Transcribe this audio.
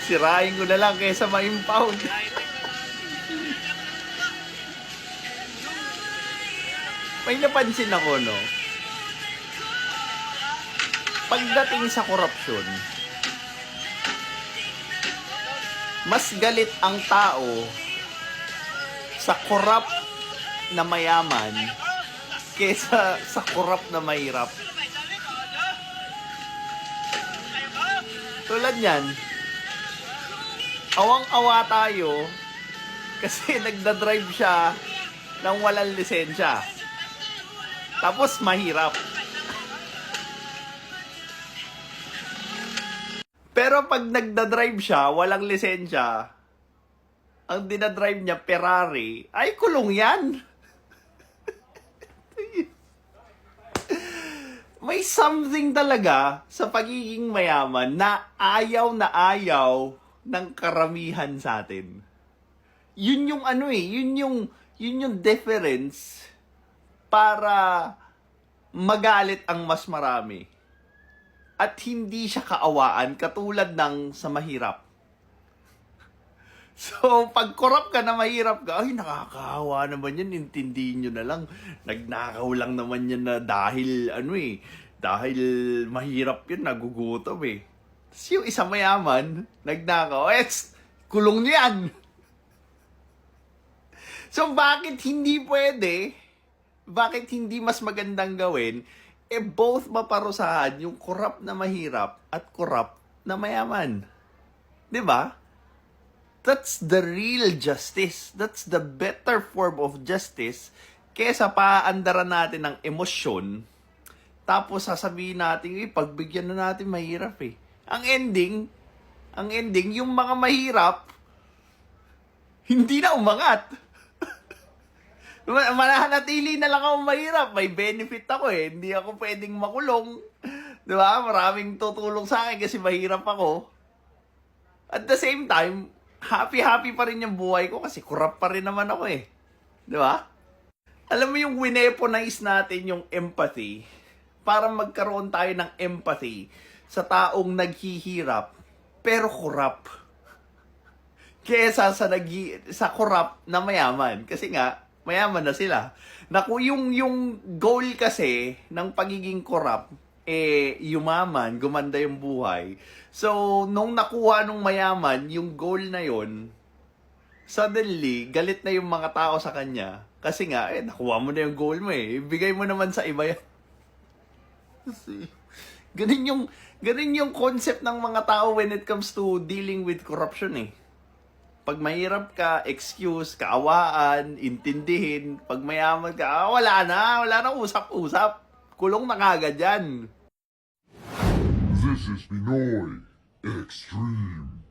Sirain ko na lang kaysa ma-impound. May napansin ako, no? Pagdating sa korupsyon, mas galit ang tao sa korap na mayaman kesa sa korap na mahirap. Tulad yan, awang-awa tayo kasi nagdadrive siya ng walang lisensya. Tapos mahirap. Pero pag nagdadrive siya, walang lisensya, ang dinadrive niya Ferrari, ay kulong yan. May something talaga sa pagiging mayaman na ayaw ng karamihan sa atin. Yun yung ano eh, yun yung difference para magalit ang mas marami. At hindi siya kaawaan katulad ng sa mahirap. So, pag corrupt ka na mahirap ka, ay nakakaawa naman yan, intindihin nyo na lang. Nagnakaw lang naman yan na dahil, dahil mahirap yun, nagugutom eh. Tapos yung isa mayaman, nagnakaw, kulong nyo yan. So, bakit hindi pwede? Bakit hindi mas magandang gawin? Both maparusahan yung corrupt na mahirap at corrupt na mayaman. 'Di ba? That's the real justice. That's the better form of justice kesa paandaran natin ng emosyon. Tapos sasabihin natin, pagbigyan na natin mahirap eh. Ang ending, yung mga mahirap, hindi na umangat. Mananatili na lang ako mahirap. May benefit ako eh. Hindi ako pwedeng makulong. Diba? Maraming tutulong sa akin kasi mahirap ako. At the same time, happy pa rin yung buhay ko kasi corrupt pa rin naman ako eh. Diba? Alam mo yung wineponize natin yung empathy para magkaroon tayo ng empathy sa taong naghihirap pero corrupt. Kesa sa corrupt na mayaman. Kasi nga, mayaman na sila. Naku, yung goal kasi ng pagiging corrupt, yumaman, gumanda yung buhay. So, nung nakuha nung mayaman, yung goal na yon, suddenly, galit na yung mga tao sa kanya. Kasi nga, nakuha mo na yung goal mo eh. Ibigay mo naman sa iba yan. Ganun yung concept ng mga tao when it comes to dealing with corruption eh. Pag mahirap ka, excuse, kaawaan, intindihin. Pag mayaman ka, wala na usap-usap. Kulong na kagad yan. This is Pinoy Extreme.